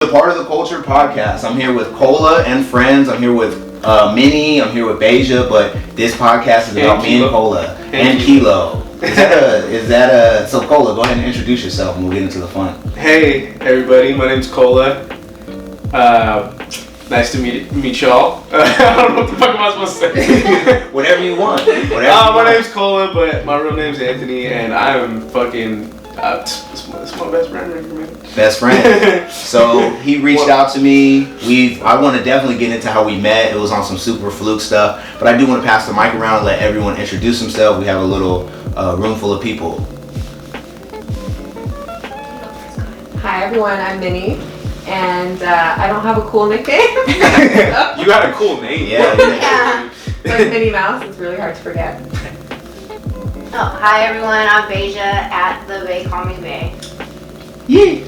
The Part of the Culture podcast. I'm here with Cola and friends. I'm here with Minni. I'm here with Beija. But this podcast is about me and Cola and Kilo. So Cola, go ahead and introduce yourself and we'll get into the fun. Hey everybody, my name's Cola. Nice to meet y'all. I don't know what the fuck am I supposed to say. Whatever you want. My name's Cola, but my real name's Anthony, and I'm fucking. It's my best friend right here, man. Best friend. So he reached out to me. I want to definitely get into how we met. It was on some super fluke stuff, but I do want to pass the mic around and let everyone introduce themselves. We have a little room full of people. Hi everyone, I'm Minni, and I don't have a cool nickname. You got a cool name. Yeah. Like Minnie Mouse, it's really hard to forget. Oh, hi everyone, I'm Beija at the Bay, call me Bay. Yeah.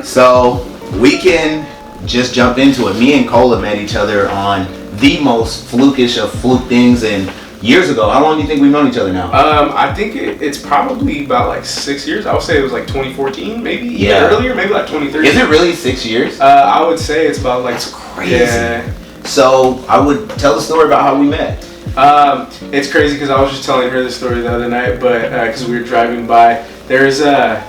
So we can just jump into it. Me and Cola met each other on the most flukish of fluke things and years ago. How long do you think we've known each other now? I think it's probably about like 6 years. I would say it was like 2014, maybe Yeah. earlier, maybe like 2013. Is it really 6 years? I would say it's about like. That's crazy. Yeah. So I would tell the story about how we met. It's crazy because I was just telling her the story the other night, but because we were driving by, there's a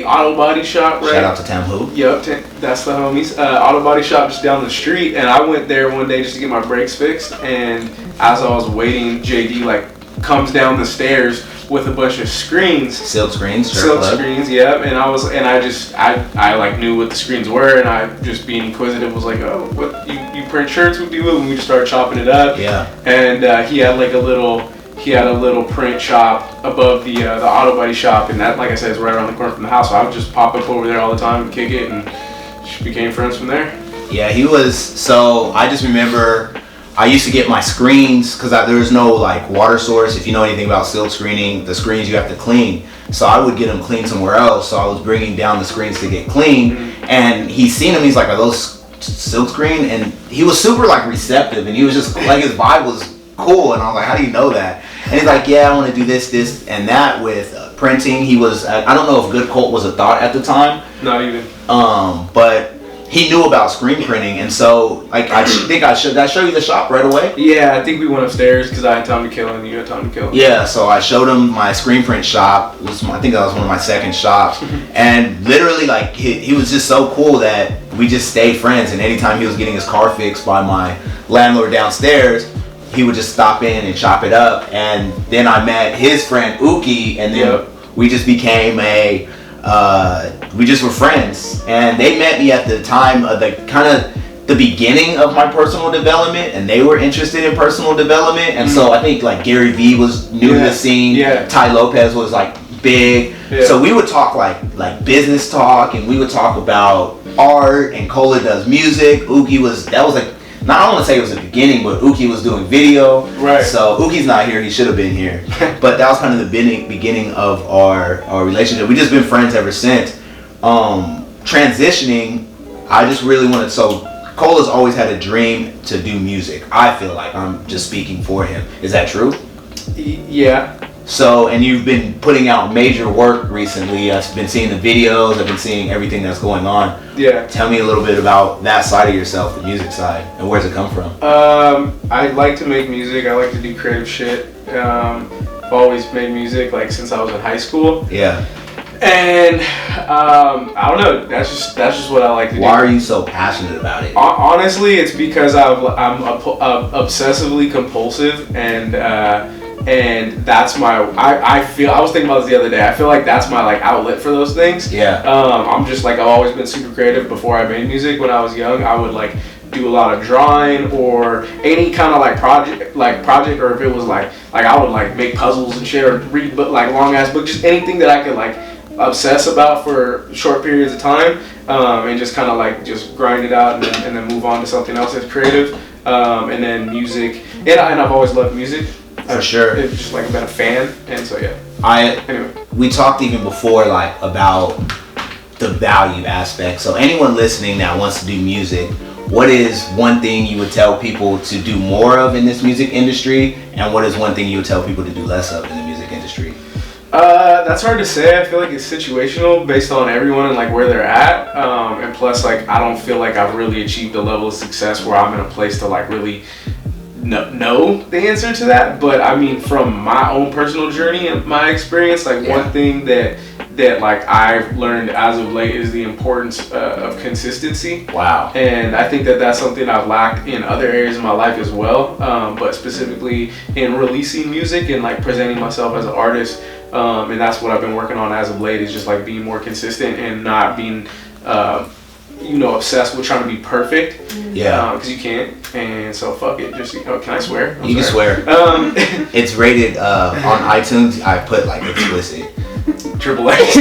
auto body shop, right? Shout out to Tam Who. Yep, that's the homies. Auto body shop just down the street, and I went there one day just to get my brakes fixed, and as I was waiting, JD like comes down the stairs with a bunch of screens. Silk screens. Silk screens, yep. And I like knew what the screens were, and I just being inquisitive was like, oh, what you print shirts? What do you do? And we just started chopping it up. Yeah. And he had a little print shop above the auto body shop, and that, like I said, is right around the corner from the house. So I would just pop up over there all the time and kick it, and just became friends from there. Yeah, he was. So I just remember I used to get my screens because there was no like water source. If you know anything about silk screening, the screens you have to clean. So I would get them cleaned somewhere else. So I was bringing down the screens to get clean, and he's seen them. He's like, "Are those silk screen?" And he was super like receptive, and he was just like, his vibe was cool. And I was like, "How do you know that?" And he's like, "Yeah, I want to do this, and that with printing." He was. I don't know if good cult was a thought at the time. Not even. But he knew about screen printing, and so like I think did I show you the shop right away? Yeah, I think we went upstairs because I had time to kill and you had time to kill. Yeah, so I showed him my screen print shop. I think that was one of my second shops, and literally like he was just so cool that we just stayed friends. And anytime he was getting his car fixed by my landlord downstairs, he would just stop in and chop it up. And then I met his friend Uki, and then we just became we just were friends, and they met me at the time of the beginning of my personal development, and they were interested in personal development, and so I think like Gary Vee was new to the scene. Yeah. Ty Lopez was like big. Yeah. So we would talk like business talk, and we would talk about art, and Cola does music. Uki was like, I don't want to say it was the beginning, but Uki was doing video. Right. So Uki's not here. He should have been here. But that was kind of the beginning of our relationship. We've just been friends ever since. Transitioning, I just really wanted. So Cola's always had a dream to do music. I feel like I'm just speaking for him. Is that true? Yeah. So, and you've been putting out major work recently. I've been seeing the videos. I've been seeing everything that's going on. Yeah. Tell me a little bit about that side of yourself, the music side, and where's it come from? I like to make music. I like to do creative shit. I've always made music like since I was in high school. Yeah. And I don't know. That's just what I like to do. Why are you so passionate about it? Honestly, it's because I'm obsessively compulsive, and that's my. I was thinking about this the other day. I feel like that's my like outlet for those things. Yeah. I'm just like, I've always been super creative. Before I made music, when I was young, I would like do a lot of drawing or any kind of like project, or if it was like I would like make puzzles and shit, or read like long ass books, just anything that I could like obsess about for short periods of time, and just kind of like just grind it out and then move on to something else that's creative, and then music, and I've always loved music. For sure. It's just like I've been a fan, and so yeah. Anyway. We talked even before like about the value aspect. So anyone listening that wants to do music, what is one thing you would tell people to do more of in this music industry, and what is one thing you would tell people to do less of in the music industry? That's hard to say. I feel like it's situational based on everyone and like where they're at. And plus, like, I don't feel like I've really achieved a level of success where I'm in a place to like really know the answer to that. But I mean, from my own personal journey and my experience, like one thing that like I've learned as of late is the importance of consistency. Wow. And I think that that's something I've lacked in other areas of my life as well, but specifically in releasing music and like presenting myself as an artist. And that's what I've been working on as of late, is just like being more consistent and not being obsessed with trying to be perfect. Yeah. Because you can't. And so fuck it. Just can I swear? You can swear. It's rated on iTunes. I put like explicit. Triple X.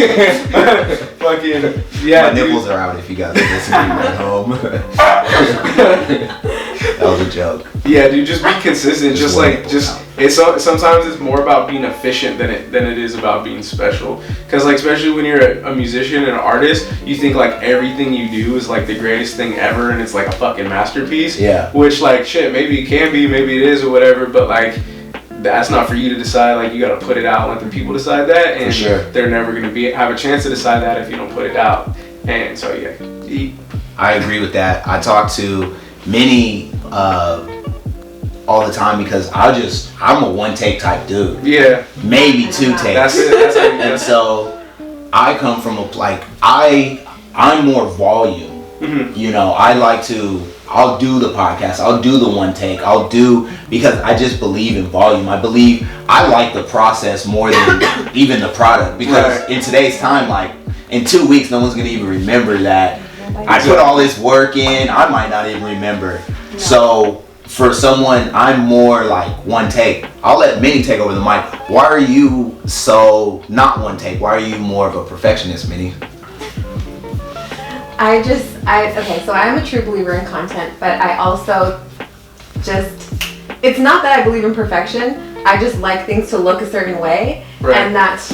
Fucking yeah. My nipples are out if you guys are listening at home. That was a joke. Yeah, dude, just be consistent. Sometimes it's more about being efficient than it is about being special. Cause like especially when you're a musician and an artist, you think like everything you do is like the greatest thing ever and it's like a fucking masterpiece. Yeah. Which like shit, maybe it can be, maybe it is or whatever, but like that's not for you to decide. Like you gotta put it out and let the people decide that, and they're never gonna have a chance to decide that if you don't put it out. And so yeah, I agree with that. I talk to Minni all the time because I'm a one take type dude. Yeah, maybe 2 takes. That's it. And so I come from I'm more volume. Mm-hmm. You know, I'll do the podcast, I'll do the one take, because I just believe in volume. I like the process more than even the product, because in today's time, like in 2 weeks, no one's gonna even remember that I put all this work in. I might not even remember. So for someone, I'm more like one take. I'll let Minni take over the mic. Why are you so not one take? Why are you more of a perfectionist, Minni? So I'm a true believer in content, but I also it's not that I believe in perfection. I just like things to look a certain way, and that's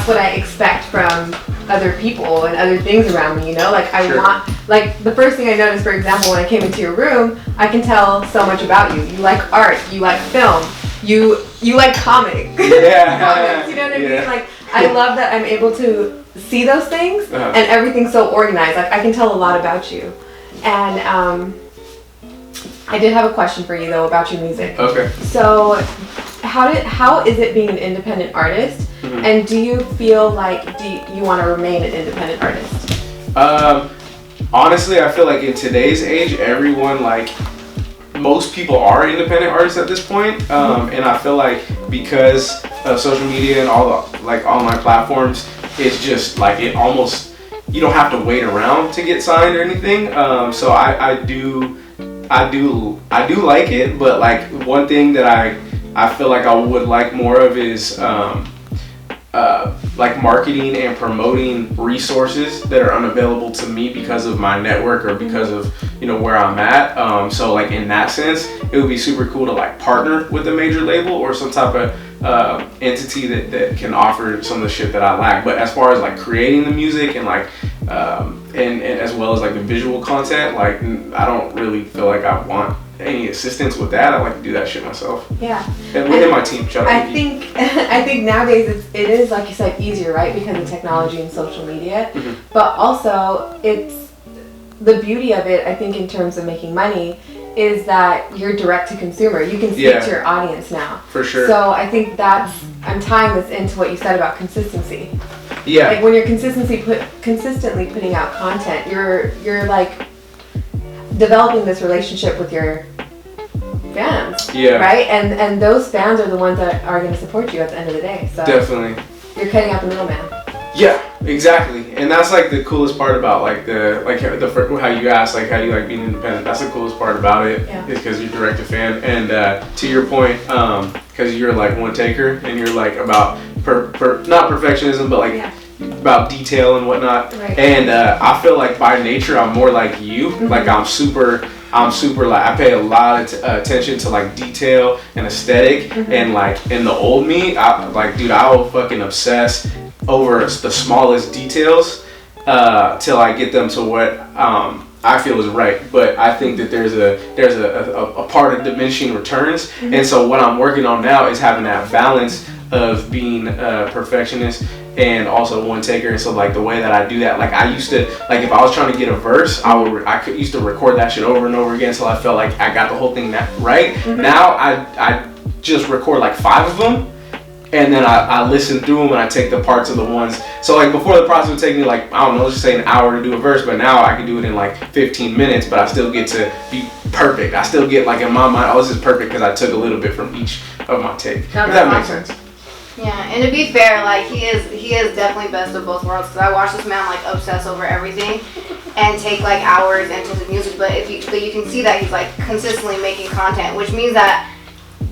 what I expect from other people and other things around me, you know? Like I want, like the first thing I noticed, for example, when I came into your room, I can tell so much about you. You like art, you like film, you like comics. Comics, you know what I mean? Like I love that I'm able to see those things and everything's so organized. Like I can tell a lot about you. And I did have a question for you though about your music. Okay. So how is it being an independent artist? Mm-hmm. And do you feel like you want to remain an independent artist? Honestly, I feel like in today's age, everyone, like most people are independent artists at this point. And I feel like because of social media and all the like online platforms, it's just like you don't have to wait around to get signed or anything. So I do like it, but like one thing that I feel like I would like more of is like marketing and promoting resources that are unavailable to me because of my network or because of where I'm at. So like in that sense, it would be super cool to like partner with a major label or some type of entity that can offer some of the shit that I lack. But as far as like creating the music and like and as well as like the visual content, like I don't really feel like I want any assistance with that. I like to do that shit myself. Yeah. And within my team. I think nowadays it is like you said easier, right? Because of technology and social media. Mm-hmm. But also it's the beauty of it, I think, in terms of making money, is that you're direct to consumer. You can speak to your audience now. For sure. So I think I'm tying this into what you said about consistency. Yeah. Like when you're consistently putting out content, you're like developing this relationship with your fans. Yeah. Right? And those fans are the ones that are going to support you at the end of the day. So definitely. You're cutting out the middleman. Yeah, exactly. And that's like the coolest part about like how you asked like how do you like being independent. That's the coolest part about it is because you're direct to fan. And to your point, because you're like one taker and you're like about not perfectionism but like about detail and whatnot. Right. And I feel like by nature I'm more like you. Mm-hmm. Like I'm super like I pay a lot of attention to like detail and aesthetic. Mm-hmm. And like in the old me, I will fucking obsess over the smallest details till I get them to what I feel is right. But I think that there's a part of diminishing returns. Mm-hmm. And so what I'm working on now is having that balance of being a perfectionist and also one taker. And so like the way that I do that, like I used to, like if I was trying to get a verse, I used to record that shit over and over again until I felt like I got the whole thing right. Mm-hmm. Now I just record like 5 of them, and then I listen through them and I take the parts of the ones. So like before, the process would take me like, I don't know, let's just say an hour to do a verse, but now I can do it in like 15 minutes, but I still get to be perfect. I still get like in my mind, oh, this is perfect because I took a little bit from each of my take. If that makes sense. Yeah, and to be fair, like he is definitely best of both worlds, because I watch this man like obsess over everything and take like hours into the music, but you can see that he's like consistently making content, which means that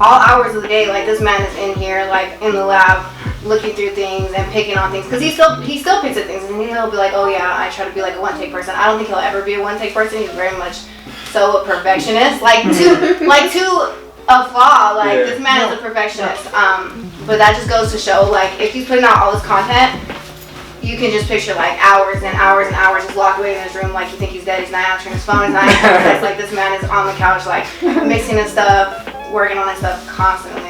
all hours of the day, like this man is in here, like in the lab, looking through things and picking on things, because he still picks at things, and he'll be like, oh yeah, I try to be like a one take person. I don't think he'll ever be a one take person. He's very much so a perfectionist, like to a flaw. Like this man is a perfectionist. But that just goes to show, like if he's putting out all this content, you can just picture like hours and hours and hours just locked away in his room, like you think he's dead, he's not answering his phone, he's not answering his text. Like this man is on the couch, like mixing his stuff, working on his stuff constantly.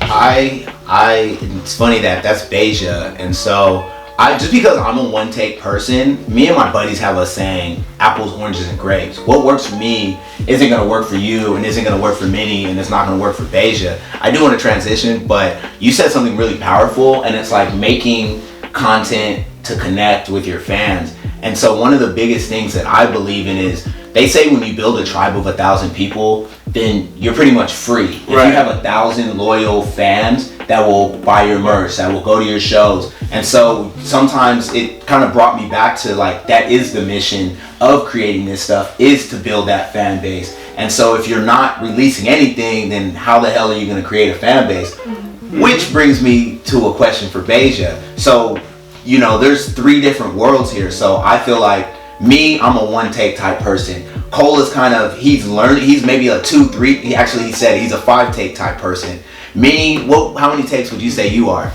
It's funny that's Beija, and so just because I'm a one take person, me and my buddies have a saying, apples, oranges, and grapes. What works for me isn't gonna work for you, and isn't gonna work for Minnie, and it's not gonna work for Beija. I do want to transition, but you said something really powerful, and it's like making content to connect with your fans. And so one of the biggest things that I believe in is, they say when you build a tribe of 1,000 people, then you're pretty much free. If you have 1,000 loyal fans that will buy your merch, that will go to your shows. And so sometimes it kind of brought me back to like, that is the mission of creating this stuff, is to build that fan base. And so if you're not releasing anything, then how the hell are you going to create a fan base? Mm-hmm. Which brings me to a question for Beija. So, you know, there's 3 different worlds here. So I feel like me, I'm a one take type person. Cole is kind of, he's maybe a 2, 3, he said he's a 5 take type person. Me, how many takes would you say you are?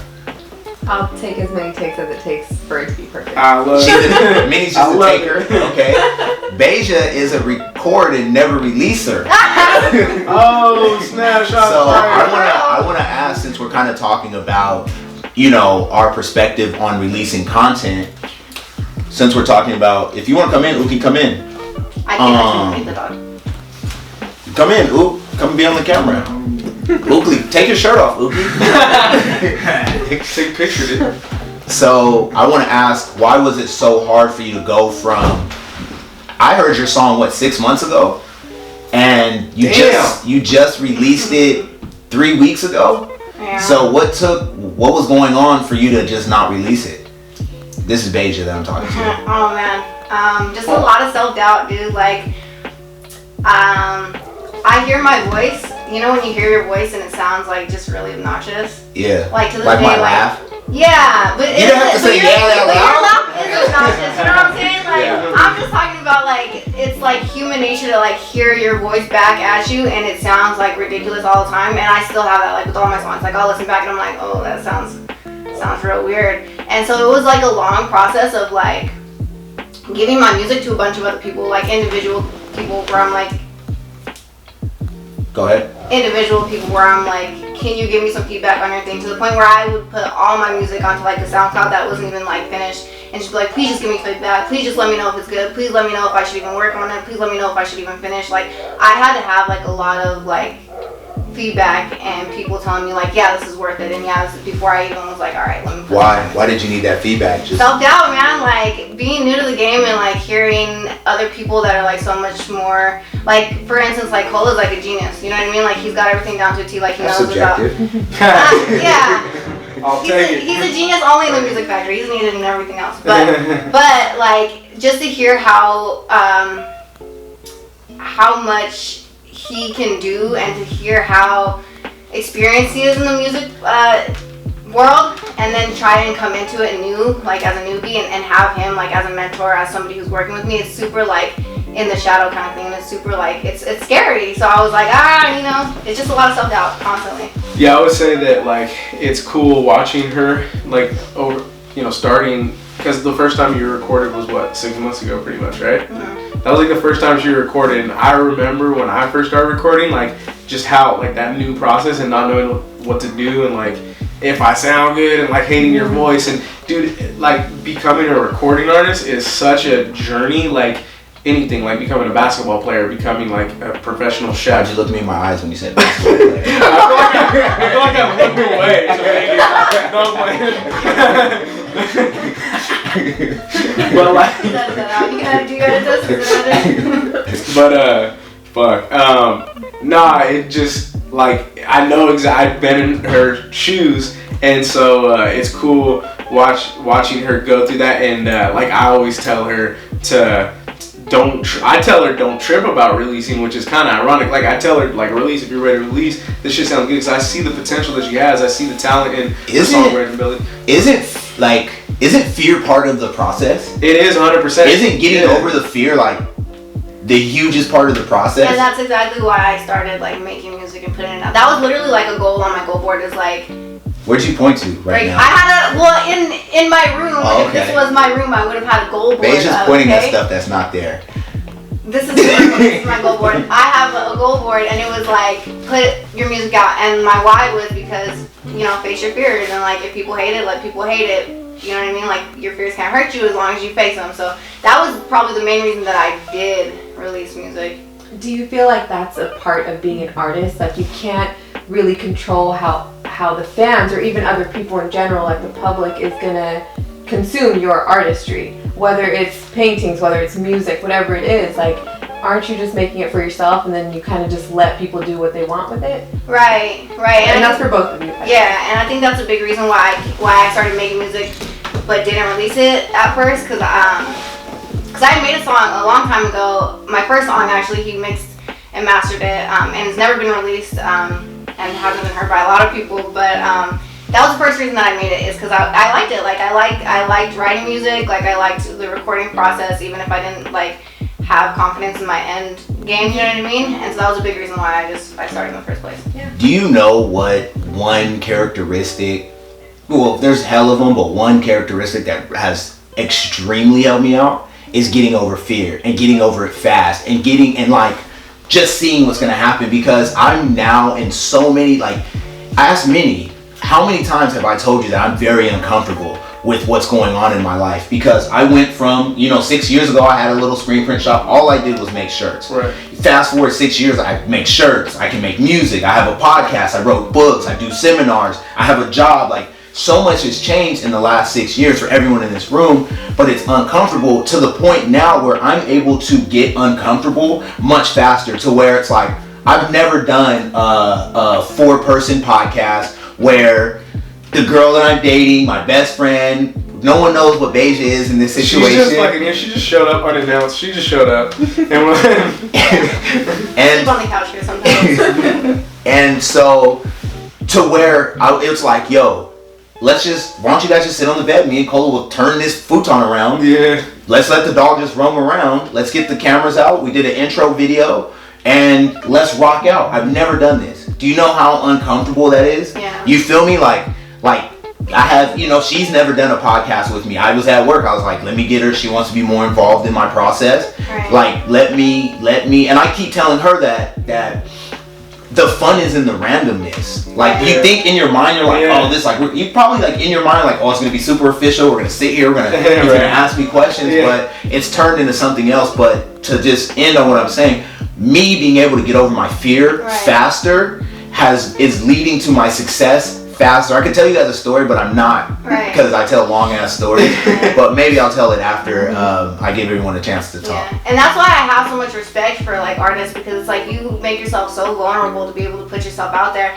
I'll take as many takes as it takes for it to be perfect. Minnie's just a taker. Okay. Beija is a record and never releaser. Oh, snap! So I wanna ask, since we're kind of talking about, you know, our perspective on releasing content. Since we're talking about, if you want to come in, Uki, come in. I can't feed the dog. Come in, Ook. Come be on the camera. Uki, take your shirt off, Uki. Take picture, dude. So I want to ask, why was it so hard for you to go from? I heard your song 6 months ago, and you just released it 3 weeks ago. Yeah. So what was going on for you to just not release it? This is Beija that I'm talking to. Oh man, just a lot of self-doubt, dude. Like, I hear my voice. You know when you hear your voice and it sounds like just really obnoxious? Yeah. Like to this like day, my laugh? Yeah, but you don't have to say yeah that loud. loud. Your laugh is obnoxious. You know what I'm saying? Like I'm just talking about like it's like human nature to like hear your voice back at you and it sounds like ridiculous all the time. And I still have that like with all my songs. Like I'll listen back and I'm like, oh, that sounds real weird. And so it was like a long process of like giving my music to a bunch of other people, like individual people where I'm like. Go ahead. Individual people where I'm like, can you give me some feedback on your thing? To the point where I would put all my music onto like a SoundCloud that wasn't even like finished and just be like, please just give me feedback. Please just let me know if it's good. Please let me know if I should even work on it. Please let me know if I should even finish. Like I had to have like a lot of like feedback and people telling me like, yeah, this is worth it, and yeah, this is, before I even was like, all right, let me put Why did you need that feedback? Just self-doubt, man. Like being new to the game and like hearing other people that are like so much more, like for instance, like Cole is like a genius, you know what I mean? Like he's got everything down to a T, like he knows subjective. Yeah. I'll take it. He's a genius only in the music factory. He's needed in everything else. But like just to hear how much he can do and to hear how experienced he is in the music world, and then try and come into it new, like as a newbie, and have him like as a mentor, as somebody who's working with me. It's super like in the shadow kind of thing. It's super like it's scary. So I was like, you know, it's just a lot of self-doubt constantly. Yeah, I would say that like it's cool watching her like over, you know, starting, because the first time you recorded was what, 6 months ago pretty much, right? Mm-hmm. That was like the first time she recorded, and I remember when I first started recording, like just how like that new process and not knowing what to do, and like if I sound good and like hating your voice. And dude, like becoming a recording artist is such a journey. Like anything, like becoming a basketball player, becoming like a professional chef. Why'd you look me in my eyes when you said basketball player? I feel like I'm looking away to make it. No, I'm playing. But like, but fuck. Nah, it just like I know I've been in her shoes, and so it's cool watching her go through that. And like I always tell her to don't trip about releasing, which is kind of ironic. Like I tell her like release if you're ready to release. This shit sounds good because I see the potential that she has. I see the talent in the songwriting ability. Isn't fear part of the process? It is 100%. Isn't getting over the fear like the hugest part of the process? And that's exactly why I started like making music and putting it out. That was literally like a goal on my goal board. Is like. Where'd you point to right now? I had in my room. Oh, okay. If this was my room, I would have had a goal board. Beija's pointing at stuff that's not there. This is my goal board. I have a goal board, and it was like put your music out. And my why was because face your fears, and like if people hate it, let people hate it. You know what I mean? Like your fears can't hurt you as long as you face them. So that was probably the main reason that I did release music. Do you feel like that's a part of being an artist? Like you can't really control how the fans or even other people in general, like the public, is gonna consume your artistry, whether it's paintings, whether it's music, whatever it is. Like, aren't you just making it for yourself, and then you kind of just let people do what they want with it? Right. And that's for both of you. Yeah, and I think that's a big reason why I started making music, but didn't release it at first, because I made a song a long time ago. My first song, actually, he mixed and mastered it, and it's never been released, and hasn't been heard by a lot of people, but that was the first reason that I made it, is because I liked it. Like I liked writing music, like I liked the recording process, even if I didn't like have confidence in my end game, you know what I mean? And so that was a big reason why I started in the first place. Yeah. Do you know what one characteristic, well, there's hell of them, but one characteristic that has extremely helped me out is getting over fear and getting over it fast and just seeing what's gonna happen, because I'm now in so many, like, I asked Minnie, how many times have I told you that I'm very uncomfortable with what's going on in my life? Because I went from, 6 years ago I had a little screen print shop, all I did was make shirts. Right. Fast forward 6 years, I make shirts, I can make music, I have a podcast, I wrote books, I do seminars, I have a job. Like, so much has changed in the last 6 years for everyone in this room, but it's uncomfortable to the point now where I'm able to get uncomfortable much faster, to where it's like, I've never done a 4-person podcast where the girl that I'm dating, my best friend, no one knows what Beija is in this situation. She just showed up unannounced. She just showed up. and sleep on the couch here sometimes. And so, to where it was like, yo, why don't you guys just sit on the bed? Me and Cola will turn this futon around. Yeah. Let's let the dog just roam around. Let's get the cameras out. We did an intro video, and let's rock out. I've never done this. Do you know how uncomfortable that is? Yeah. You feel me? Like I have, she's never done a podcast with me. I was at work. I was like, let me get her. She wants to be more involved in my process. Right. Like, let me, and I keep telling her that the fun is in the randomness. Like, you think in your mind, you're like, you probably like in your mind, like, oh, it's going to be super official. We're going to sit here. He's going to ask me questions, but it's turned into something else. But to just end on what I'm saying, me being able to get over my fear faster is leading to my success faster. I could tell you guys a story, but I'm not, because I tell long ass stories. But maybe I'll tell it after I give everyone a chance to talk. Yeah. And that's why I have so much respect for like artists, because it's like you make yourself so vulnerable to be able to put yourself out there.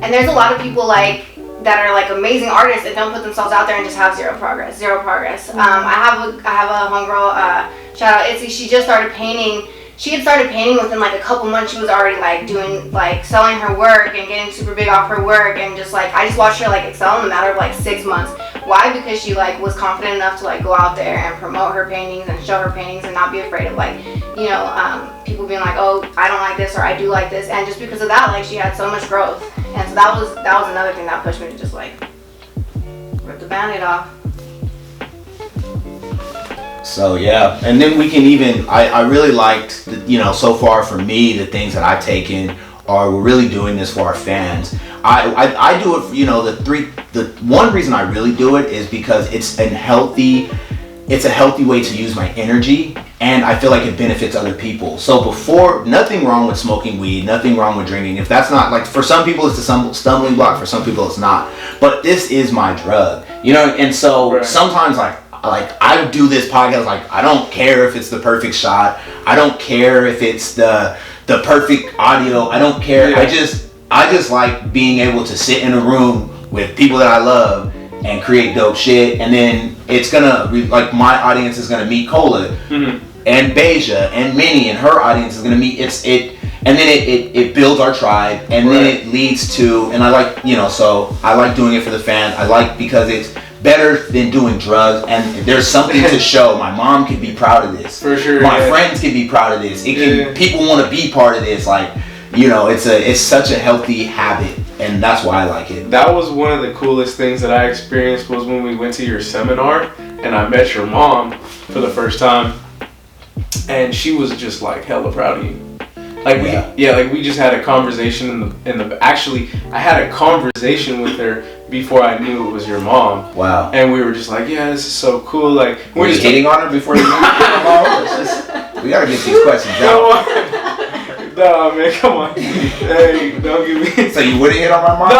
And there's a lot of people like that are like amazing artists that don't put themselves out there and just have zero progress. I have a homegirl, shout out Itzy. She just started painting. She had started painting within like a couple months. She was already like doing, like selling her work and getting super big off her work, and just like I just watched her like excel in a matter of like 6 months. Why? Because she like was confident enough to like go out there and promote her paintings and show her paintings and not be afraid of like people being like, oh, I don't like this or I do like this. And just because of that, like she had so much growth. And so that was another thing that pushed me to just like rip the Band-Aid off. So yeah, and then we can even, I really liked, so far for me, the things that I've taken or we're really doing this for our fans. I do it, you know, the one reason I really do it is because it's a healthy way to use my energy, and I feel like it benefits other people. So before, nothing wrong with smoking weed, nothing wrong with drinking. If that's not, like, for some people it's a stumbling block, for some people it's not. But this is my drug, you know. And so sometimes, like I do this podcast, like, I don't care if it's the perfect shot, I don't care if it's the perfect audio, I don't care. I just like being able to sit in a room with people that I love and create dope shit, and then it's gonna like, my audience is gonna meet Cola and Beija and Minni, and her audience is gonna meet and then it builds our tribe, and then it leads to, and I like, you know, so I like doing it for the fans. I like, because it's better than doing drugs, and there's something to show. My mom can be proud of this. For sure. My friends can be proud of this. People want to be part of this. Like, you know, it's such a healthy habit, and that's why I like it. That was one of the coolest things that I experienced, was when we went to your seminar and I met your mom for the first time, and she was just like hella proud of you. Like we just had a conversation actually I had a conversation with her before I knew it was your mom. Wow. And we were just like, yeah, this is so cool. Like, were you hitting on her before you knew your mom? We gotta get these questions out. No, man, come on. Hey, don't give me. So you wouldn't hit on my mom? No.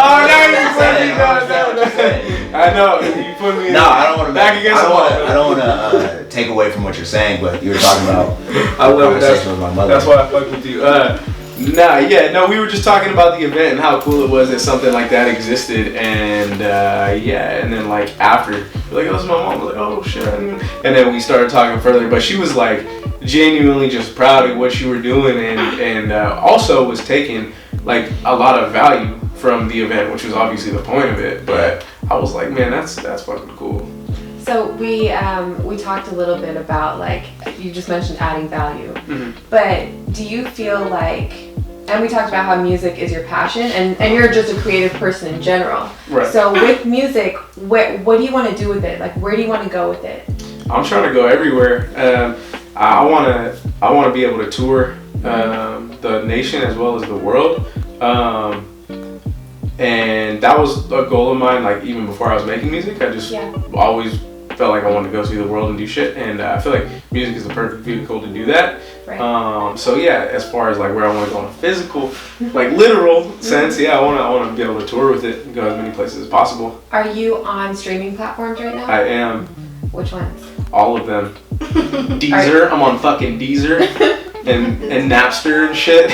I know. You put me. No, I don't want to. Back against the wall. I don't want to take away from what you're saying, but you were talking about. I love conversation with my mother. That's why I fuck with you. We were just talking about the event and how cool it was that something like that existed, and and then like after, you're like, oh, this is my mom. I was like, oh shit, and then we started talking further, but she was like genuinely just proud of what you were doing, and also was taking like a lot of value from the event, which was obviously the point of it. But I was like, man, that's fucking cool. So we talked a little bit about, like, you just mentioned adding value, but do you feel like, and we talked about how music is your passion, and you're just a creative person in general. Right. So with music, what do you want to do with it? Like, where do you want to go with it? I'm trying to go everywhere. I want to be able to tour the nation as well as the world. And that was a goal of mine, like, even before I was making music. I just always felt like I wanted to go see the world and do shit, and I feel like music is the perfect vehicle to do that. Right. So yeah, as far as like where I want to go in a physical, like literal sense, I want to be able to tour with it and go as many places as possible. Are you on streaming platforms right now? I am. Which ones? All of them. Deezer. I'm on fucking Deezer. and Napster and shit.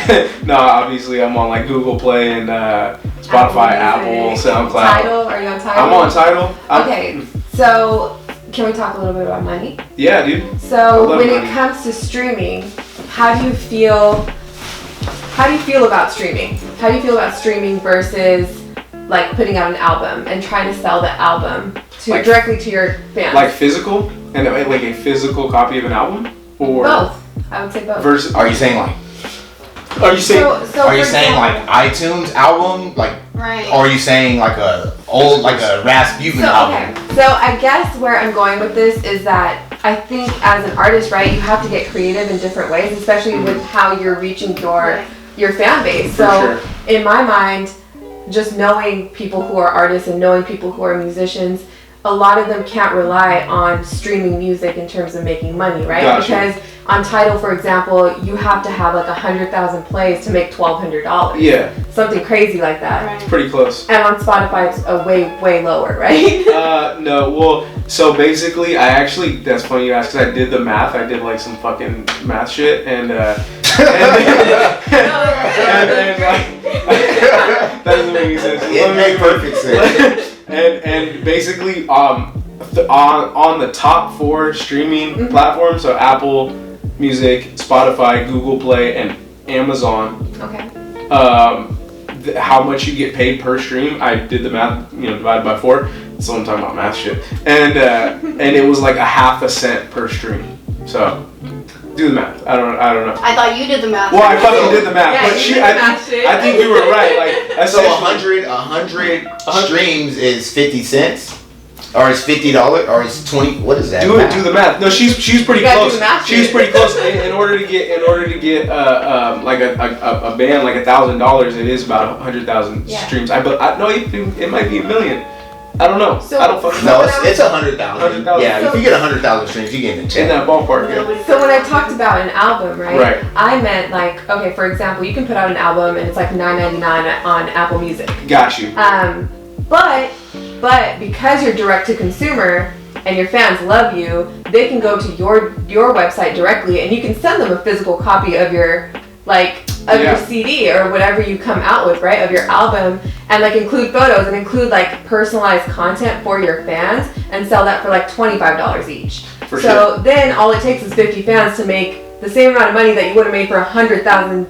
No, obviously I'm on like Google Play and Spotify, Apple, SoundCloud. Tidal? Are you on Tidal? I'm on Tidal. Okay, so can we talk a little bit about money? Yeah, dude. So when it comes to streaming, how do you feel about streaming? How do you feel about streaming versus like putting out an album and trying to sell the album directly to your fans? Like physical? And like a physical copy of an album? Or both. I would say both. Versus, are you saying like like iTunes album, like, right? Or are you saying like a Rasputin album? Okay, so I guess where I'm going with this is that I think as an artist, right, you have to get creative in different ways, especially with how you're reaching your fan base. So in my mind, just knowing people who are artists and knowing people who are musicians, a lot of them can't rely on streaming music in terms of making money, right? Gotcha. Because on Tidal, for example, you have to have like 100,000 plays to make $1,200. Yeah. Something crazy like that. Right. Pretty close. And on Spotify, it's a way lower, right? No, well, so basically, that's funny you asked, because I did the math. I did like some fucking math shit, and that doesn't make any sense. It made perfect sense. And basically, on the top 4 streaming platforms, so Apple Music, Spotify, Google Play, and Amazon. Okay. How much you get paid per stream? I did the math, divided by 4. So I'm talking about math shit, and it was like 0.5 cent per stream. So do the math. I don't know. I thought you did the math. Well, I fucking did the math, but I think you were right. Like, so 100 streams is 50 cents. or it's $50, or it's 20. What is that? Do the math. No, she's pretty close. She's pretty close. In order to get like a band like $1,000, it is about 100,000 streams. No, it might be 1 million. I don't know. So, I don't fucking know. know. No, it's 100,000. Yeah, if you get 100,000 streams, you get in the check. In that ballpark. Yeah. So when I talked about an album, Right. I meant like, okay, for example, you can put out an album and it's like $9.99 on Apple Music. Got you. But because you're direct to consumer and your fans love you, they can go to your website directly and you can send them a physical copy of your your CD or whatever you come out with, right, of your album, and like include photos and include like personalized content for your fans and sell that for like $25 each. So then all it takes is 50 fans to make the same amount of money that you would have made for 100,000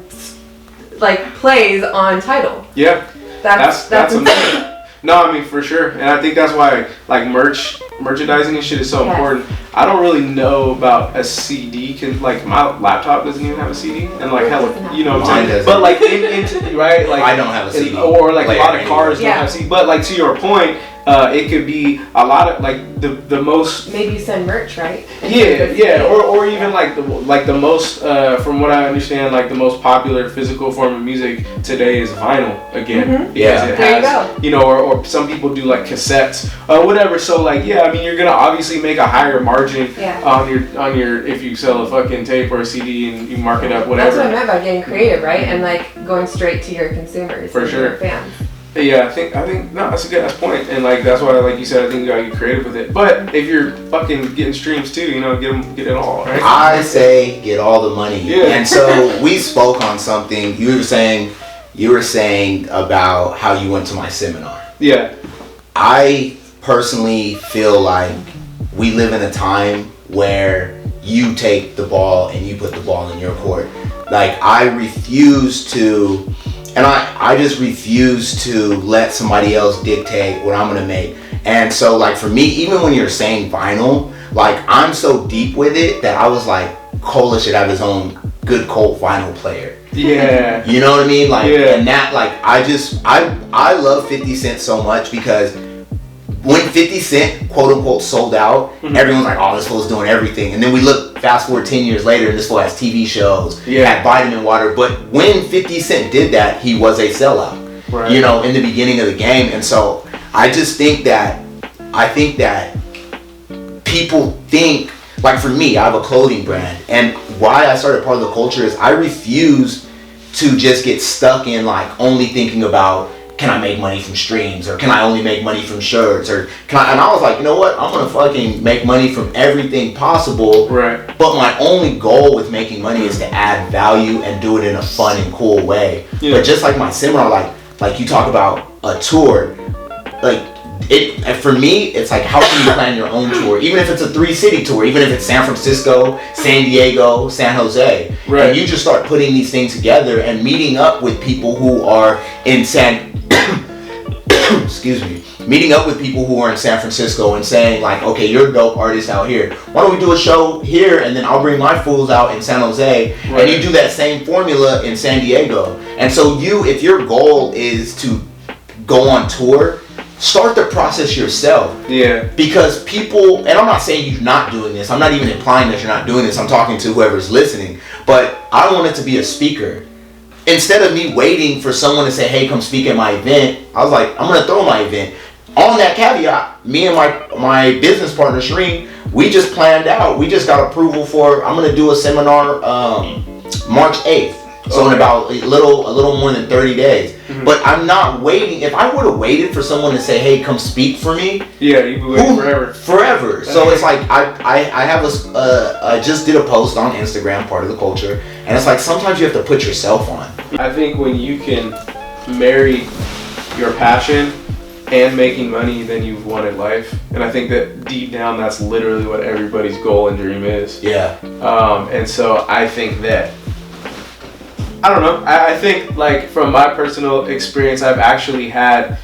like plays on Tidal. Yeah. That's amazing. No, I mean for sure, and I think that's why like merchandising and shit is so important. I don't really know about a CD. Like my laptop doesn't even have a CD, and like hell, you know what I'm saying. But like right, like I don't have a CD, or like a lot of cars don't have CD. But like to your point, it could be a lot of like the most. Maybe you send merch, right? Yeah, or even like the most from what I understand, like the most popular physical form of music today is vinyl again. Because it has, you know, or some people do like cassettes or whatever. So like I mean you're gonna obviously make a higher margin on your if you sell a fucking tape or a CD and you mark it up whatever. That's what I meant by getting creative, right? And like going straight to your consumers, for sure, your fans. Yeah, I think no, that's a good point, and like that's why, like you said, I think you gotta get creative with it. But if you're fucking getting streams too, you know, get it all, right? I say get all the money. Yeah. And so we spoke on something. You were saying about how you went to my seminar. Yeah. I personally feel like we live in a time where you take the ball and you put the ball in your court. Like I refuse to. And I just refuse to let somebody else dictate what I'm gonna make. And so like for me, even when you're saying vinyl, like I'm so deep with it that I was like, Cola should have his own good Colt vinyl player. Yeah. You know what I mean? Like, and that like, I love 50 Cent so much because when 50 Cent quote unquote sold out, everyone's like, oh, this fool's doing everything. And then we look fast forward 10 years later and this fool has TV shows, had vitamin water. But when 50 Cent did that, he was a sellout, you know, in the beginning of the game. And so I just think that, people think, like for me, I have a clothing brand. And why I started part of the culture is I refuse to just get stuck in like only thinking about, can I make money from streams, or can I only make money from shirts, or and I was like, you know what, I'm gonna fucking make money from everything possible. Right. But my only goal with making money is to add value and do it in a fun and cool way. Yeah. But just like my seminar, like you talk about a tour, like it for me, it's like how can you plan your own tour, even if it's a 3-city tour, even if it's San Francisco, San Diego, San Jose, right. And you just start putting these things together and meeting up with people who are in meeting up with people who are in San Francisco and saying like, okay, you're a dope artist out here. Why don't we do a show here and then I'll bring my fools out in San Jose, right. And you do that same formula in San Diego. And so if your goal is to go on tour, start the process yourself. Yeah. Because people, and I'm not saying you're not doing this. I'm not even implying that you're not doing this. I'm talking to whoever's listening. But I wanted to be a speaker. Instead of me waiting for someone to say, hey, come speak at my event, I was like, I'm going to throw my event. On that caveat, me and my business partner, Shereen, we just planned out. We just got approval for, I'm going to do a seminar March 8th. So in about a little more than 30 days. Mm-hmm. But I'm not waiting. If I would have waited for someone to say, hey, come speak for me. Yeah, you'd be waiting forever. Forever. So it's like, I have I just did a post on Instagram, part of the culture. And it's like, sometimes you have to put yourself on. I think when you can marry your passion and making money, then you've won in life. And I think that deep down, that's literally what everybody's goal and dream is. Yeah. And so I think that, I don't know. I think like from my personal experience, I've actually had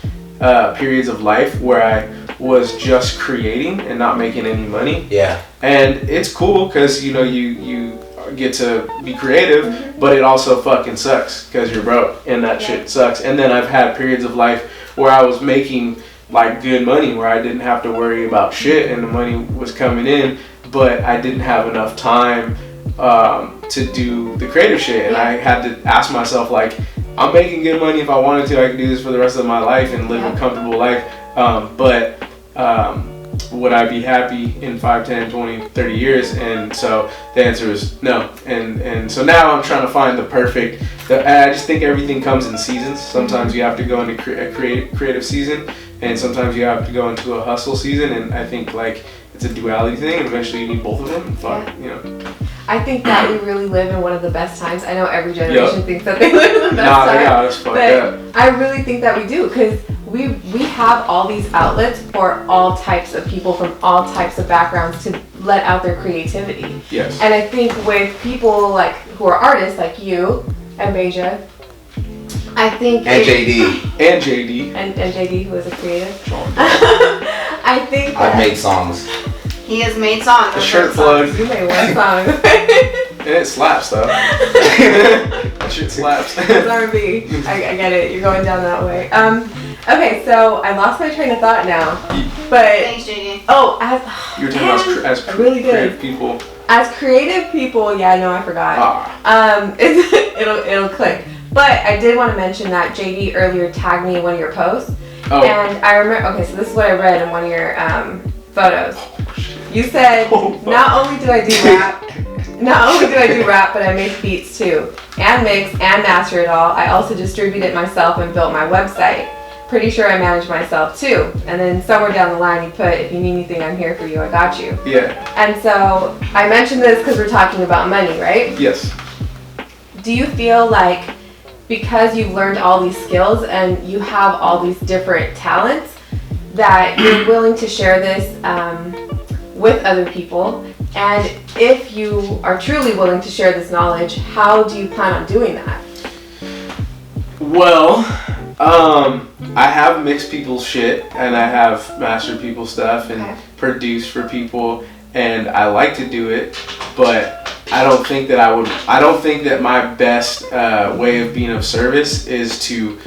periods of life where I was just creating and not making any money. Yeah. And it's cool because you know you get to be creative, but it also fucking sucks because you're broke and that shit sucks. And then I've had periods of life where I was making like good money where I didn't have to worry about shit and the money was coming in, but I didn't have enough time to do the creative shit, and I had to ask myself, like, I'm making good money. If I wanted to, I could do this for the rest of my life and live a comfortable life, but would I be happy in 5, 10, 20, 30 years? And so the answer is no. And so now I'm trying to find the perfect, I just think everything comes in seasons. Sometimes you have to go into a creative season, and sometimes you have to go into a hustle season, and I think like it's a duality thing, and eventually you need both of them. I think that we really live in one of the best times. I know every generation thinks that they live in the best time. Yeah, that's fucked up. I really think that we do, because we have all these outlets for all types of people from all types of backgrounds to let out their creativity. Yes. And I think with people like who are artists like you and Beija, I think and JD and JD, who is a creative. I think that I've made songs. He has made songs. The shirt plug. You made one song. And it slaps though. That shit slaps. It's R&B. I get it. You're going down that way. Okay, so I lost my train of thought now. But Thanks, JD. oh, You're talking about as really creative good. people. As creative people, yeah, no, I forgot. It'll click. But I did want to mention that JD earlier tagged me in one of your posts. Oh. And I remember, okay, so this is what I read in one of your photos. You said, not only do I do rap, but I make beats too. And mix and master it all. I also distribute it myself and built my website. Pretty sure I manage myself too. And then somewhere down the line you put, if you need anything, I'm here for you, I got you. Yeah. And so I mentioned this because we're talking about money, right? Yes. Do you feel like because you've learned all these skills and you have all these different talents that you're willing to share this with other people? And if you are truly willing to share this knowledge, how do you plan on doing that? Well, I have mixed people's shit, and I have mastered people's stuff and produced for people, and I like to do it, but I don't think that my best way of being of service is to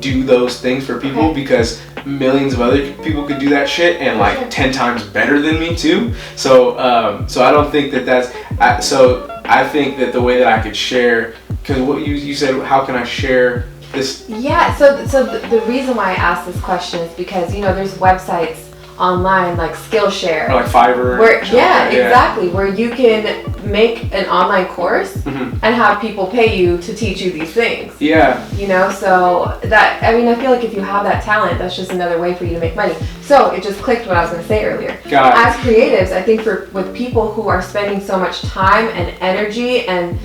do those things for people, because millions of other people could do that shit and like 10 times better than me too. So I don't think that's. I think that the way that I could share, because what you said, how can I share this? Yeah. So the reason why I asked this question is because there's websites online like Skillshare Or like Fiverr. Where exactly, where you can make an online course and have people pay you to teach you these things. Yeah. So that, I feel like if you have that talent, that's just another way for you to make money. So it just clicked what I was going to say earlier. As creatives, I think with people who are spending so much time and energy and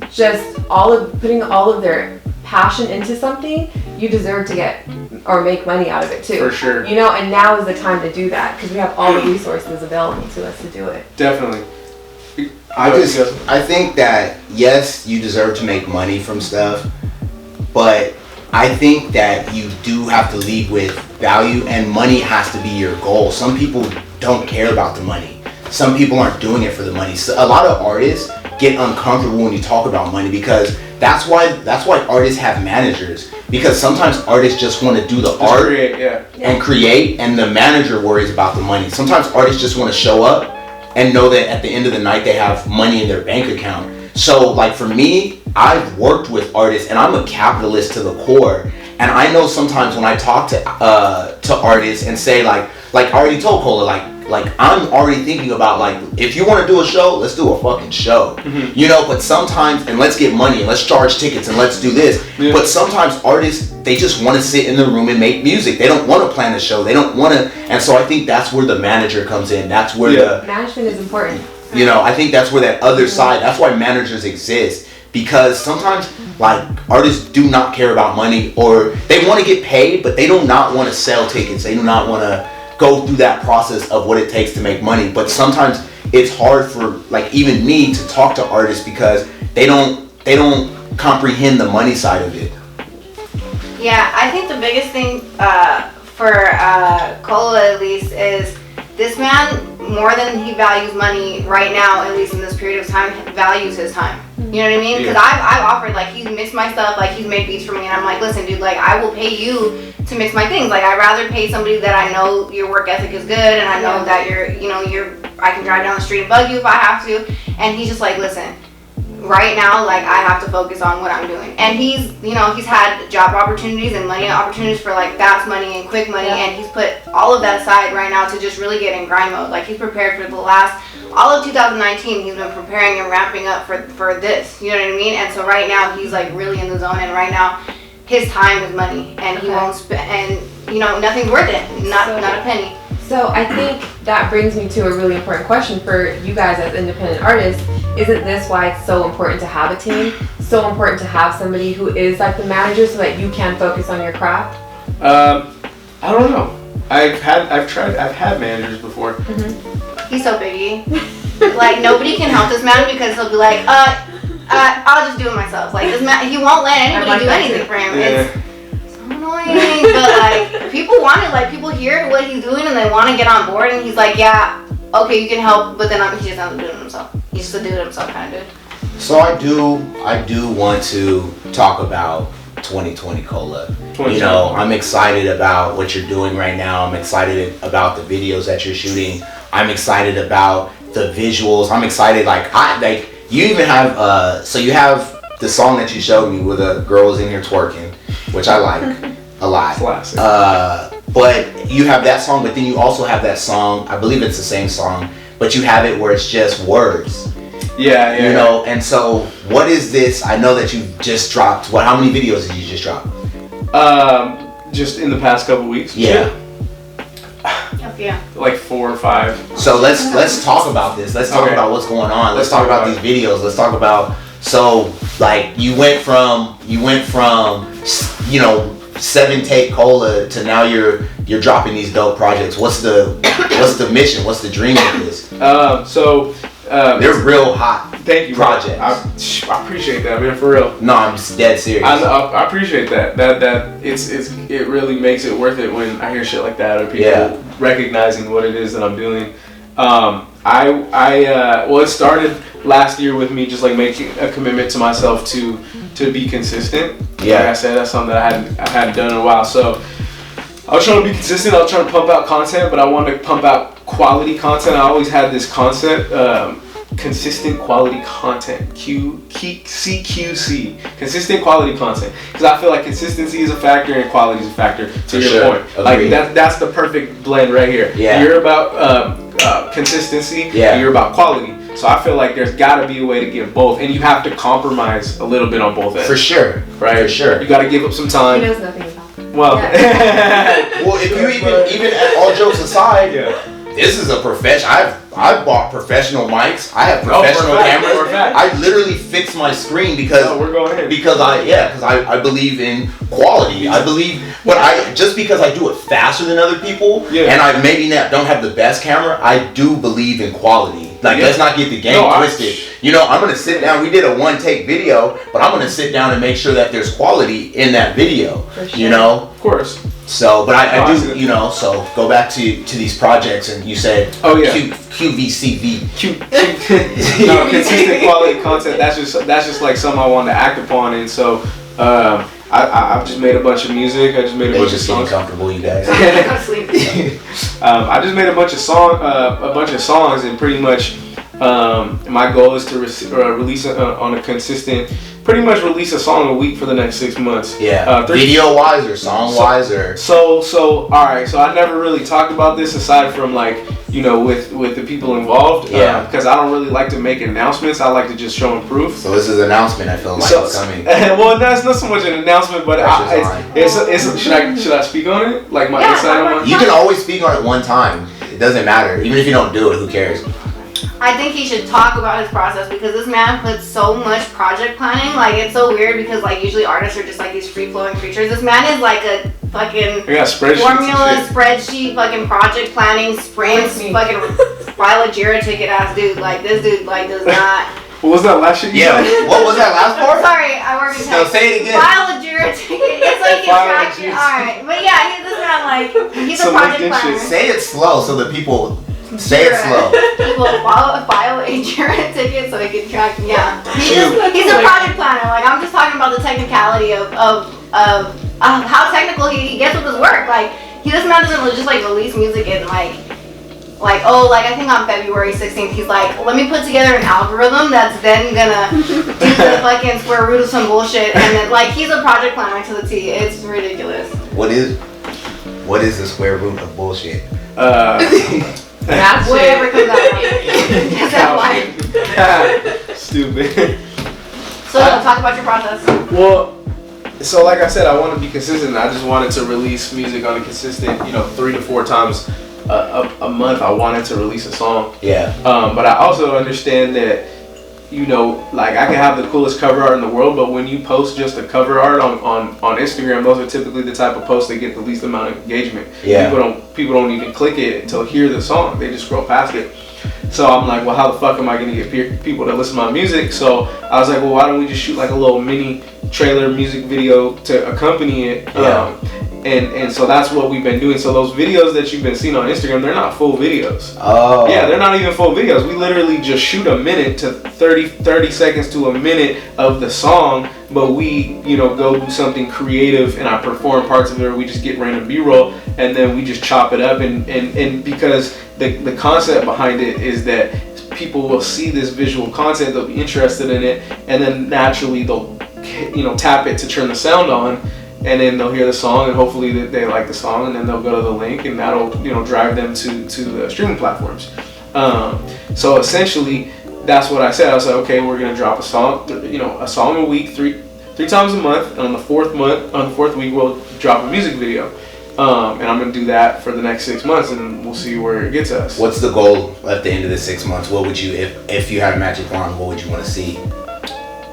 just putting all of their passion into something, you deserve to get or make money out of it too. For sure. And now is the time to do that because we have all the resources available to us to do it. Definitely. I think that yes, you deserve to make money from stuff, but I think that you do have to lead with value, and money has to be your goal. Some people don't care about the money. Some people aren't doing it for the money. So a lot of artists get uncomfortable when you talk about money, because that's why artists have managers, because sometimes artists just want to do the art and create, and the manager worries about the money. Sometimes artists just want to show up and know that at the end of the night they have money in their bank account. So like for me, I've worked with artists and I'm a capitalist to the core, and I know sometimes when I talk to artists and say like I already told Cola, like I'm already thinking about like, if you want to do a show, let's do a fucking show. But sometimes, and let's get money and let's charge tickets and let's do this. But sometimes artists, they just want to sit in the room and make music. They don't want to plan a show. They don't want to. And so I think that's where the manager comes in. That's where the management is important. I think that's where that other side, that's why managers exist. Because sometimes like artists do not care about money, or they want to get paid, but they do not want to sell tickets. They do not want to go through that process of what it takes to make money. But sometimes it's hard for like even me to talk to artists because they don't comprehend the money side of it. Yeah, I think the biggest thing for Cola at least is this man, more than he values money right now, at least in this period of time, values his time. You know what I mean? Because I've offered, like, he's mixed my stuff, like, he's made beats for me, and I'm like, listen, dude, like, I will pay you to mix my things. Like, I'd rather pay somebody that I know your work ethic is good, and I know that I can drive down the street and bug you if I have to. And he's just like, listen, right now, like, I have to focus on what I'm doing. And he's had job opportunities and money opportunities for, like, fast money and quick money, and he's put all of that aside right now to just really get in grind mode. Like, he's prepared for all of 2019, he's been preparing and ramping up for this, you know what I mean? And so right now, he's, like, really in the zone, and right now, his time is money, and he won't spend, and, nothing's worth it, not a penny. So I think that brings me to a really important question for you guys as independent artists. Isn't this why it's so important to have a team? So important to have somebody who is like the manager so that you can focus on your craft? I don't know. I've had managers before. Mm-hmm. He's so biggie. Like, nobody can help this man because he'll be like, I'll just do it myself. Like, this man, he won't let anybody do anything for him. Yeah. It's so annoying, but like, people want it. Like, people hear what he's doing and they want to get on board. And he's like, yeah, okay, you can help, but then he just ends up doing it himself. He's just a do it himself kind of dude. So I do want to talk about 2020 Cola. I'm excited about what you're doing right now. I'm excited about the videos that you're shooting. I'm excited about the visuals. I'm excited, you even have so you have the song that you showed me where the girl was in here twerking, which I like a lot. Classic. But you have that song, but then you also have that song, I believe it's the same song, but you have it where it's just words. Yeah. And so what is this? I know that you just dropped, how many videos did you just drop? Just in the past couple weeks. Yeah. Yeah. Like 4 or 5. So let's talk about this. Let's talk about what's going on. Let's talk about these videos. Let's talk about, you went from 7-take Cola to now you're dropping these dope projects. What's the mission? What's the dream of this? They're real hot. Thank you, projects. I appreciate that, man. For real. No, I'm just dead serious. I appreciate that. That it really makes it worth it when I hear shit like that, or people recognizing what it is that I'm doing. It started last year with me just like making a commitment to myself to be consistent. Yeah. Like I said, that's something that I hadn't done in a while. So I was trying to be consistent. I was trying to pump out content, but I wanted to pump out quality content. I always had this concept, consistent quality content, CQC, consistent quality content, because I feel like consistency is a factor and quality is a factor. To your point, Agreed. like that's the perfect blend right here. Yeah. You're about consistency. Yeah. And you're about quality. So I feel like there's got to be a way to get both, and you have to compromise a little bit on both ends. For sure, right? For sure. You got to give up some time. He knows nothing about it. Well, well, if you even all jokes aside, this is a profession. I've bought professional mics. I have professional cameras. I literally fix my screen because we're going in. Because I believe in quality. I believe, but just because I do it faster than other people, and I maybe don't have the best camera, I do believe in quality. Like, let's not get the game twisted. I'm gonna sit down. We did a 1-take video, but I'm gonna sit down and make sure that there's quality in that video. For sure. Of course. So, but I do, so go back to these projects, and you said, QVCV. Consistent quality content. That's just like something I wanted to act upon, and so I've just made a bunch of music. I just made a bunch of songs. Comfortable, you guys. I just made a bunch of songs, and pretty much my goal is to release on a consistent. Pretty much release a song a week for the next 6 months. Yeah. Video wise or song wise or. So all right. So I never really talked about this aside from with the people involved. Yeah. Because I don't really like to make announcements. I like to just show and proof. So this is an announcement. I feel like it's coming. Well, that's not so much an announcement, but should I speak on it? Like my insight on it? You can always speak on it one time. It doesn't matter. Even if you don't do it, who cares? I think he should talk about his process because this man puts so much project planning. Like, it's so weird because usually artists are just these free-flowing creatures. This man is a fucking formula spreadsheet, fucking project planning, sprints, fucking file a Jira ticket ass dude. Like, this dude does not. What was that last shit you said? What was that last part? Sorry, I work in tech. No, say it again. File a Jira ticket. It's like interaction. Alright. But yeah, this man, he's a project planner. Say it slow so that people Say it slow. He will file a Jura ticket so he can track. Yeah, he's a project planner. Like I'm just talking about the technicality of how technical he gets with his work. Like he doesn't just like release music and like I think on February 16th he's like, let me put together an algorithm that's then gonna do the fucking square root of some bullshit, and then like he's a project planner to the T. It's ridiculous. What is the square root of bullshit? That's whatever comes out. Stupid. So talk about your process. Well, so like I said, I want to be consistent. I just wanted to release music on a consistent, 3 to 4 times a month. I wanted to release a song. Yeah. But I also understand that, like I can have the coolest cover art in the world, but when you post just a cover art on Instagram, those are typically the type of posts that get the least amount of engagement. Yeah. People don't even click it until hear the song. They just scroll past it. So I'm like, well, how the fuck am I gonna get people to listen to my music? So I was like, well, why don't we just shoot like a little mini trailer music video to accompany it? Yeah. And so that's what we've been doing. So those videos that you've been seeing on Instagram, they're not full videos. Oh. Yeah, they're not even full videos. We literally just shoot a minute to 30 seconds to a minute of the song, but we, go do something creative and I perform parts of it, or we just get random B-roll and then we just chop it up and because the concept behind it is that people will see this visual content, they'll be interested in it, and then naturally they'll tap it to turn the sound on, and then they'll hear the song and hopefully they like the song, and then they'll go to the link and that'll drive them to the streaming platforms. So essentially that's what I said. I was like, okay, we're gonna drop a song a week, three times a month, and on the fourth week we'll drop a music video. And I'm gonna do that for the next 6 months, and we'll see where it gets us. What's the goal at the end of the 6 months? What would you, if you had a magic wand, what would you want to see?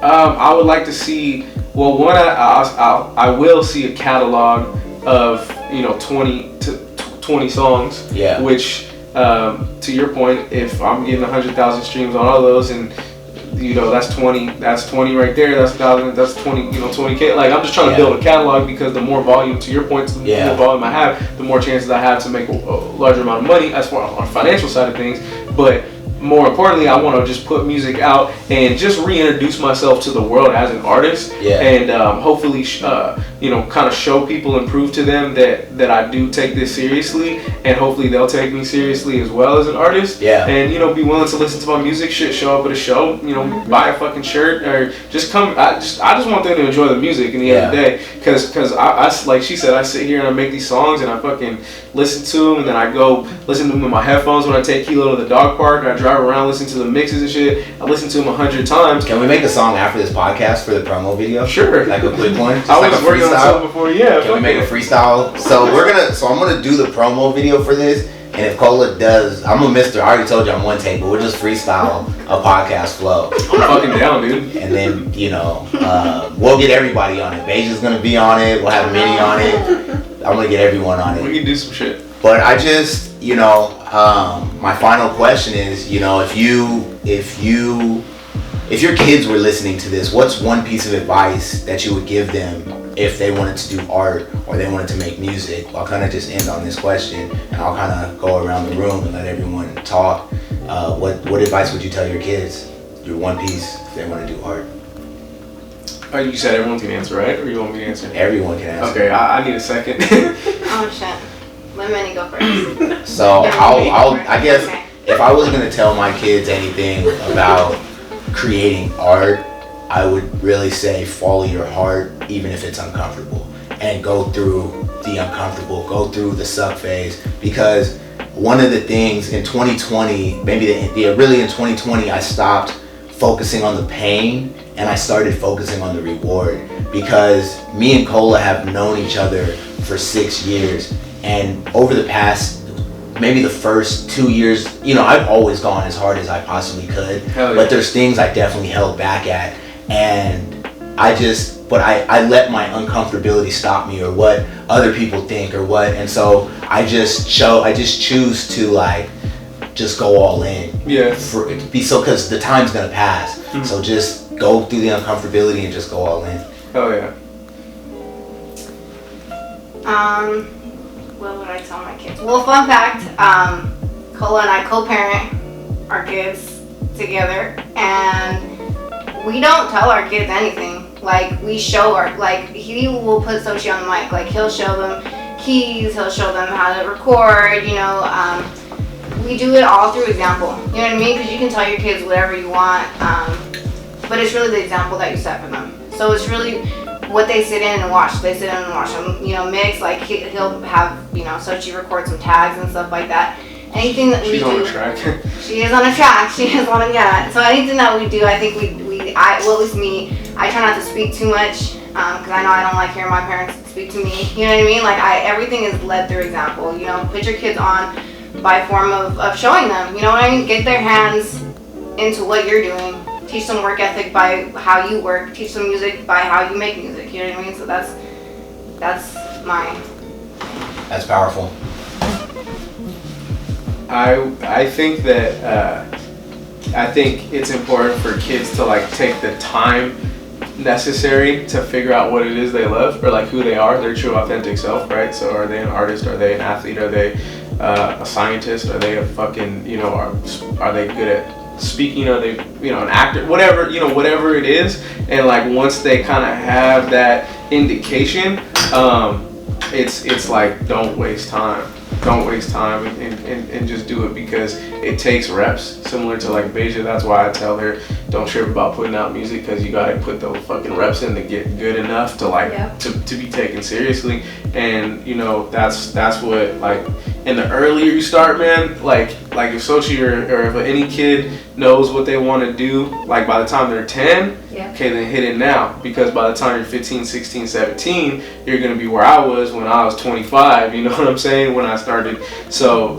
I would like to see. Well, one, I will see a catalog of 20 songs. Yeah. Which, to your point, if I'm getting 100,000 streams on all those, and that's 20 right there. That's 1,000. That's 20. 20K. Like I'm just trying to build a catalog, because the more volume, to your point, the more volume I have, the more chances I have to make a larger amount of money as far as on the financial side of things. But more importantly, I want to just put music out and just reintroduce myself to the world as an artist, and hopefully, kind of show people and prove to them that I do take this seriously, and hopefully they'll take me seriously as well as an artist. Yeah. And be willing to listen to my music, show up at a show, buy a fucking shirt, or just come. I just want them to enjoy the music in the end of the day, because I like she said, I sit here and I make these songs and I fucking listen to them, and then I go listen to them in my headphones when I take Kilo to the dog park. I drive around, listen to the mixes and shit. I listen to them 100 times. Can we make a song after this podcast for the promo video? Sure. Like a quick one? Just I like was a working on freestyle? something before, yeah. Can we make a freestyle? So I'm gonna do the promo video for this, and if Cola does, I'm a mister, I already told you I'm one take, but we'll just freestyle a podcast flow. I'm fucking down, dude. And then, we'll get everybody on it. Beija's gonna be on it, we'll have Minni on it. I'm gonna get everyone on it. We can do some shit. But I just, my final question is, if your kids were listening to this, what's one piece of advice that you would give them if they wanted to do art or they wanted to make music? I'll kind of just end on this question, and I'll kind of go around the room and let everyone talk. What advice would you tell your kids? Your one piece if they want to do art. You said everyone can answer, right? Or you want me to answer? Everyone can answer. Okay, I need a second. Oh shit. Let Minni go first. So I guess if I was gonna tell my kids anything about creating art, I would really say follow your heart, even if it's uncomfortable, and go through the uncomfortable, go through the suck phase. Because one of the things in 2020, really in 2020, I stopped focusing on the pain and I started focusing on the reward. Because me and Cola have known each other for 6 years, and over the past, maybe the first 2 years, I've always gone as hard as I possibly could. But there's things I definitely held back at, and I let my uncomfortability stop me, or what other people think, or what, and so I just choose to just go all in. Yeah. Because the time's gonna pass. Mm-hmm. So just go through the uncomfortability and just go all in. Oh yeah. What would I tell my kids? Well, fun fact, Cola and I co-parent our kids together, and we don't tell our kids anything. Like, we show he will put Sochi on the mic. Like, he'll show them keys, he'll show them how to record, we do it all through example. You know what I mean? Because you can tell your kids whatever you want, but it's really the example that you set for them. So it's really what they sit in and watch. They sit in and watch them, mix. Like, he'll have, Sochi record some tags and stuff like that. Anything that we do. She's on a track. She is on a track. She is on a, yeah. So anything that we do, I think at least me, I try not to speak too much, because I know I don't like hearing my parents speak to me. You know what I mean? Like, everything is led through example. Put your kids on by form of showing them. You know what I mean? Get their hands into what you're doing. Teach them work ethic by how you work. Teach them music by how you make music. You know what I mean? So that's mine. That's powerful. I think that I think it's important for kids to like take the time necessary to figure out what it is they love, or like who they are, their true authentic self, right? So are they an artist? Are they an athlete? Are they a scientist? Are they a fucking, are they good at speaking? Are they, an actor? Whatever, whatever it is. And like once they kind of have that indication, it's like don't waste time. Don't waste time and just do it, because it takes reps. Similar to like Beija, that's why I tell her don't trip about putting out music, because you gotta put those fucking reps in to get good enough to like to be taken seriously. And that's what, like, and the earlier you start, man, like if Sochi or if any kid knows what they want to do, like by the time they're 10, okay, then hit it now, because by the time you're 15, 16, 17, you're gonna be where I was when I was 25. You know what I'm saying? When I started. So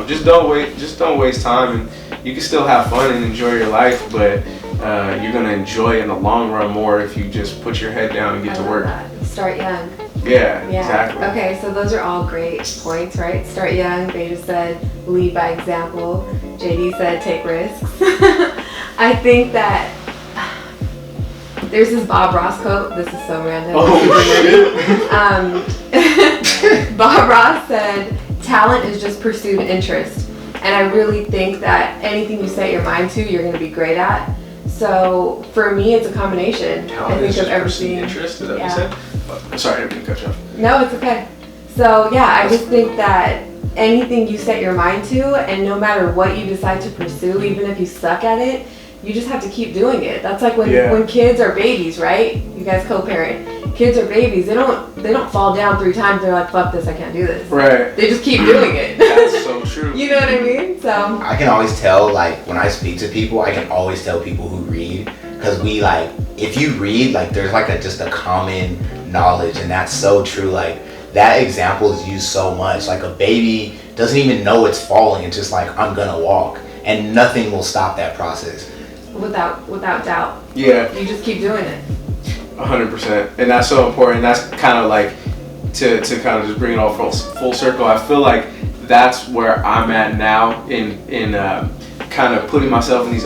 just don't waste time, and you can still have fun and enjoy your life, but you're gonna enjoy it in the long run more if you just put your head down and get to work. Start young. Yeah, exactly. Okay, so those are all great points, right? Start young. Beija said lead by example. JD said take risks. I think that there's this Bob Ross quote. This is so random. Bob Ross said, talent is just pursued interest. And I really think that anything you set your mind to, you're going to be great at. So for me, it's a combination. Talent is just pursued interest? Is that what you said? Sorry, I didn't cut you off. No, it's okay. So I just think that anything you set your mind to, and no matter what you decide to pursue, even if you suck at it, you just have to keep doing it. That's like when kids are babies, right? You guys co-parent. Kids are babies. They don't fall down 3 times. They're like, fuck this, I can't do this. Right. They just keep doing it. That's so true. You know what I mean? So I can always tell, like, when I speak to people, I can always tell people who read, because if you read, like, there's like just a common knowledge, and that's so true. Like, that example is used so much. Like, a baby doesn't even know it's falling. It's just like, I'm gonna walk, and nothing will stop that process. Without doubt. Yeah. You just keep doing it. 100%, and that's so important. That's kind of like to kind of just bring it all full circle. I feel like that's where I'm at now in kind of putting myself in these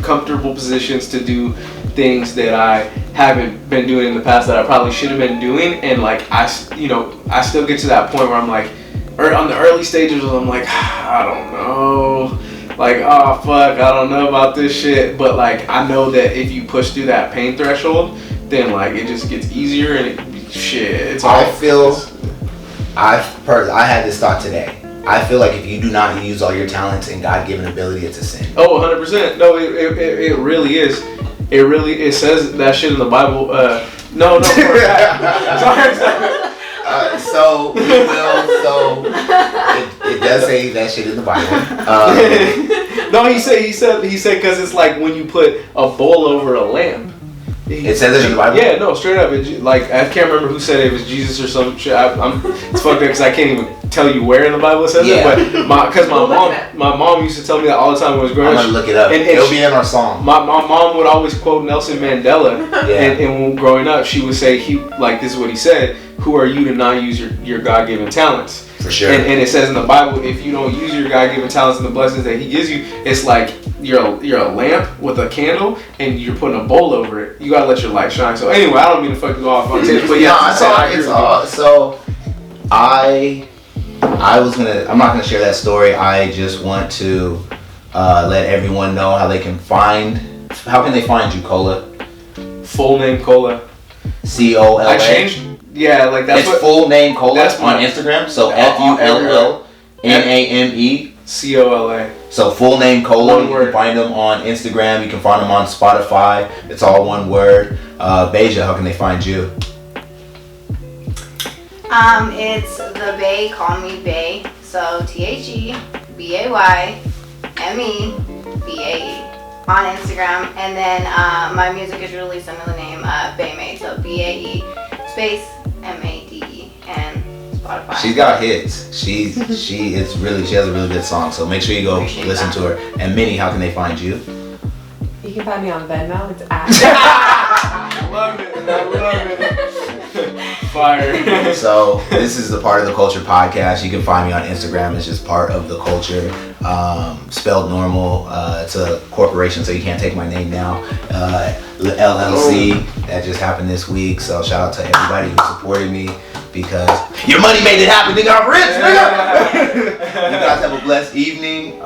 comfortable positions to do things that I haven't been doing in the past that I probably should have been doing. And like I still get to that point where I'm like, on the early stages, I'm like, I don't know. Like, oh fuck, I don't know about this shit, but like I know that if you push through that pain threshold, then like it just gets easier, and I had this thought today. I feel like if you do not use all your talents and God-given ability, it's a sin. Oh, 100%. No, it really is. It says that shit in the Bible. No. Sorry. It does say that shit in the Bible. No, he said because it's like when you put a bowl over a lamp. It says it in the Bible? Yeah, no, straight up. Like, I can't remember who said it. It was Jesus or some shit. It's fucked up because I can't even tell you where in the Bible it says it. But because my mom used to tell me that all the time when I was growing up. I'm gonna look it up. It'll be in our song. My mom would always quote Nelson Mandela. And when growing up, she would say, this is what he said: "Who are you to not use your God-given talents?" For sure. And it says in the Bible, if you don't use your God-given talents and the blessings that He gives you, it's like you're a lamp with a candle and you're putting a bowl over it. You gotta let your light shine. So anyway, I don't mean to fuck you off on tangent, but yeah, I'm not gonna share that story. I just want to let everyone know how can they find you, Cola? Full name Cola. Cola. I changed. Yeah, like that's it's full name Cola on Instagram. So FULLNAME COLA. So full name Cola. You can find them on Instagram. You can find them on Spotify. It's all one word. Beija, how can they find you? It's the Bay. Call me Bay. So TheBayMeBae on Instagram, and then my music is released under the name Bae. So BAE space MADE and Spotify. She's got hits. She has a really good song. So make sure you go listen to her. And Minnie, how can they find you? You can find me on Venmo. It's at. I love it. Fire. So this is the Part of the Culture podcast. You can find me on Instagram. It's just Part of the Culture, spelled normal. It's a corporation, so you can't take my name now. LLC. That just happened this week. So shout out to everybody who supported me, because your money made it happen. Nigga, I'm rich, nigga. You guys have a blessed evening.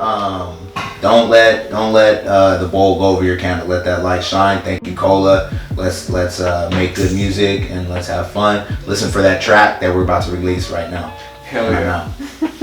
Don't let the bowl go over your candle. Let that light shine. Thank you, Cola. Let's make good music and let's have fun. Listen for that track that we're about to release right now. Hell yeah.